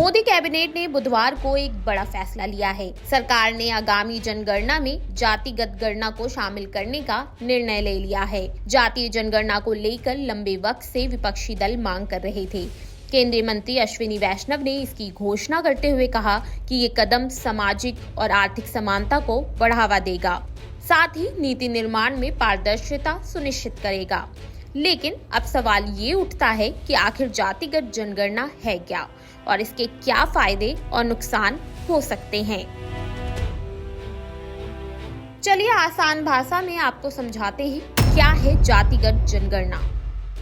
Modi cabinet ने बुधवार को एक बड़ा फैसला लिया है। सरकार ने आगामी जनगणना में जातिगत गणना को शामिल करने का निर्णय ले लिया है। जातीय जनगणना को लेकर लंबे वक्त से विपक्षी दल मांग कर रहे थे। केंद्रीय मंत्री अश्विनी वैष्णव ने इसकी घोषणा करते हुए कहा कि ये कदम सामाजिक और आर्थिक समानता को बढ़ावा देगा, साथ ही नीति निर्माण में पारदर्शिता सुनिश्चित करेगा। लेकिन अब सवाल ये उठता है कि आखिर जातिगत जनगणना है क्या और इसके क्या फायदे और नुकसान हो सकते हैं। चलिए आसान भाषा में आपको समझाते हैं क्या है जातिगत जनगणना।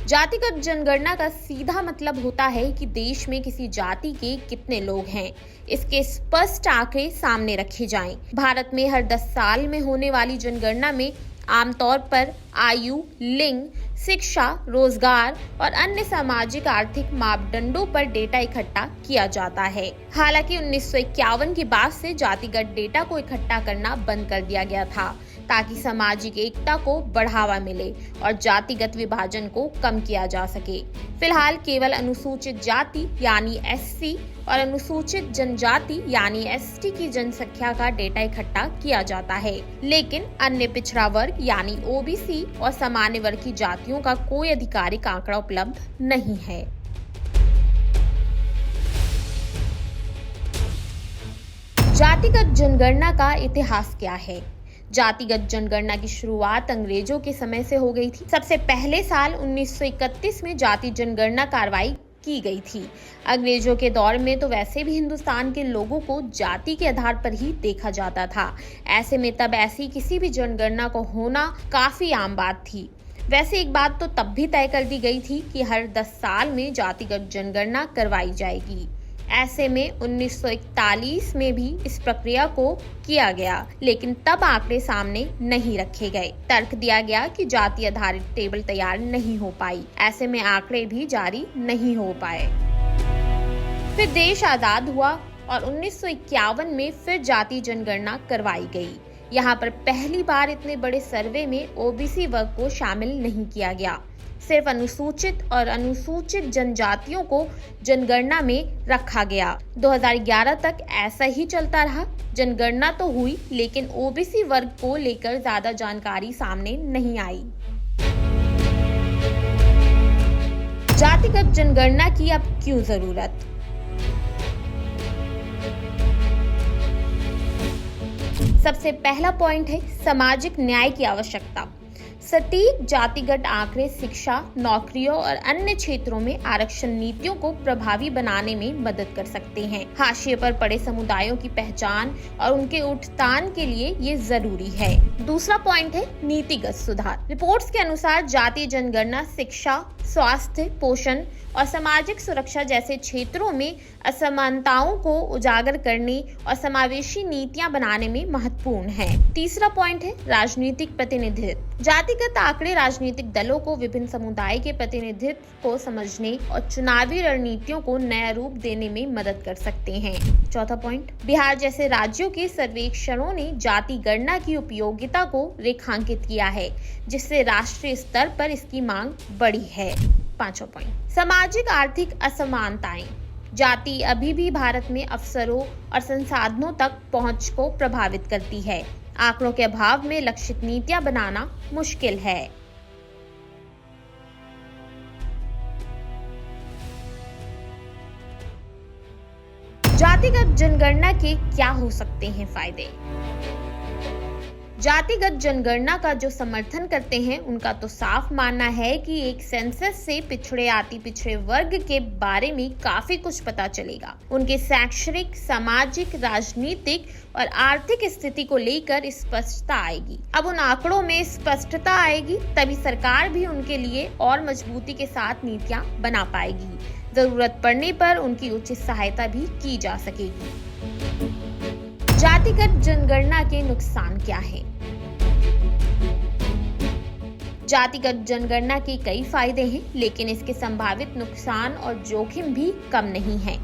जातिगत जनगणना का सीधा मतलब होता है कि देश में किसी जाति के कितने लोग हैं, इसके स्पष्ट आंकड़े सामने रखे जाएं। भारत में हर 10 साल में होने वाली जनगणना में आमतौर पर आयु, लिंग, शिक्षा, रोजगार और अन्य सामाजिक आर्थिक मापदंडों पर डेटा इकट्ठा किया जाता है। हालांकि 1951 के बाद से जातिगत डेटा को इकट्ठा करना बंद कर दिया गया था ताकि सामाजिक एकता को बढ़ावा मिले और जातिगत विभाजन को कम किया जा सके। फिलहाल केवल अनुसूचित जाति यानी एससी और अनुसूचित जनजाति यानी एसटी की जनसंख्या का डेटा इकट्ठा किया जाता है, लेकिन अन्य पिछड़ा वर्ग यानी ओबीसी और सामान्य वर्ग की जातियों का कोई आधिकारिक आंकड़ा उपलब्ध नहीं है। जातिगत जनगणना का इतिहास क्या है? जातिगत जनगणना की शुरुआत अंग्रेजों के समय से हो गई थी। सबसे पहले साल 1931 में जाति जनगणना कार्रवाई की गई थी। अंग्रेजों के दौर में तो वैसे भी हिंदुस्तान के लोगों को जाति के आधार पर ही देखा जाता था। ऐसे में तब ऐसी किसी भी जनगणना को होना काफी आम बात थी। वैसे एक बात तो तब भी तय कर दी गई थी कि हर 10 साल में जातिगत जनगणना करवाई जाएगी। ऐसे में 1941 में भी इस प्रक्रिया को किया गया, लेकिन तब आंकड़े सामने नहीं रखे गए। तर्क दिया गया कि जाति आधारित टेबल तैयार नहीं हो पाई, ऐसे में आंकड़े भी जारी नहीं हो पाए। फिर देश आजाद हुआ और 1951 में फिर जाति जनगणना करवाई गई। यहाँ पर पहली बार इतने बड़े सर्वे में ओबीसी वर्ग को शामिल नहीं किया गया, सिर्फ अनुसूचित और अनुसूचित जनजातियों को जनगणना में रखा गया। 2011 तक ऐसा ही चलता रहा। जनगणना तो हुई, लेकिन ओबीसी वर्ग को लेकर ज्यादा जानकारी सामने नहीं आई। जातिगत जनगणना की अब क्यों जरूरत? सबसे पहला पॉइंट है सामाजिक न्याय की आवश्यकता। सटीक जातिगत आंकड़े शिक्षा, नौकरियों और अन्य क्षेत्रों में आरक्षण नीतियों को प्रभावी बनाने में मदद कर सकते हैं। हाशिए पर पड़े समुदायों की पहचान और उनके उत्थान के लिए ये जरूरी है। दूसरा पॉइंट है नीतिगत सुधार। रिपोर्ट्स के अनुसार जातीय जनगणना शिक्षा, स्वास्थ्य, पोषण और सामाजिक सुरक्षा जैसे क्षेत्रों में असमानताओं को उजागर करने और समावेशी नीतियां बनाने में महत्वपूर्ण है। तीसरा पॉइंट है राजनीतिक प्रतिनिधित्व। जातिगत आंकड़े राजनीतिक दलों को विभिन्न समुदाय के प्रतिनिधित्व को समझने और चुनावी रणनीतियों को नया रूप देने में मदद कर सकते हैं। चौथा पॉइंट, बिहार जैसे राज्यों के सर्वेक्षणों ने जाति गणना की उपयोगिता को रेखांकित किया है, जिससे राष्ट्रीय स्तर पर इसकी मांग बढ़ी है। पांचवा पॉइंट, सामाजिक आर्थिक असमानताएं। जाति अभी भी भारत में अवसरों और संसाधनों तक पहुंच को प्रभावित करती है। आंकड़ों के अभाव में लक्षित नीतियां बनाना मुश्किल है। जातिगत जनगणना के क्या हो सकते हैं फायदे? जातिगत जनगणना का जो समर्थन करते हैं उनका तो साफ मानना है कि एक सेंसस से पिछड़े अति पिछड़े वर्ग के बारे में काफी कुछ पता चलेगा। उनके शैक्षणिक, सामाजिक, राजनीतिक और आर्थिक स्थिति को लेकर स्पष्टता आएगी। अब उन आंकड़ों में स्पष्टता आएगी तभी सरकार भी उनके लिए और मजबूती के साथ नीतियां बना पाएगी। जरूरत पड़ने पर उनकी उचित सहायता भी की जा सकेगी। जातिगत जनगणना के नुकसान क्या हैं? जातिगत जनगणना के कई फायदे हैं, लेकिन इसके संभावित नुकसान और जोखिम भी कम नहीं हैं।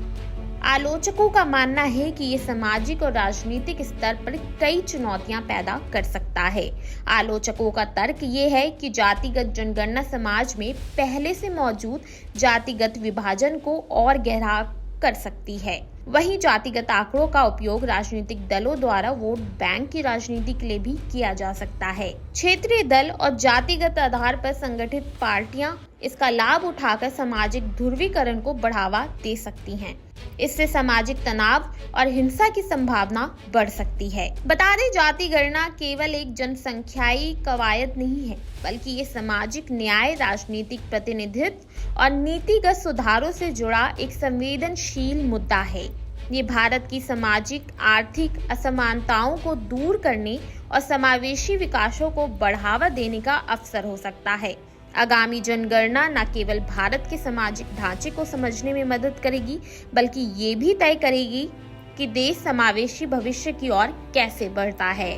आलोचकों का मानना है कि ये सामाजिक और राजनीतिक स्तर पर कई चुनौतियां पैदा कर सकता है। आलोचकों का तर्क ये है कि जातिगत जनगणना समाज में पहले से मौजूद जातिगत विभाजन को और गहरा कर सकती है। वहीं जातिगत आंकड़ों का उपयोग राजनीतिक दलों द्वारा वोट बैंक की राजनीति के लिए भी किया जा सकता है। क्षेत्रीय दल और जातिगत आधार पर संगठित पार्टियां इसका लाभ उठाकर सामाजिक ध्रुवीकरण को बढ़ावा दे सकती हैं। इससे सामाजिक तनाव और हिंसा की संभावना बढ़ सकती है। बता दें, जाति गणना केवल एक जनसंख्याई कवायद नहीं है, बल्कि ये सामाजिक न्याय, राजनीतिक प्रतिनिधित्व और नीतिगत सुधारों से जुड़ा एक संवेदनशील मुद्दा है। ये भारत की सामाजिक आर्थिक असमानताओं को दूर करने और समावेशी विकासों को बढ़ावा देने का अवसर हो सकता है। आगामी जनगणना न केवल भारत के सामाजिक ढांचे को समझने में मदद करेगी, बल्कि ये भी तय करेगी कि देश समावेशी भविष्य की ओर कैसे बढ़ता है।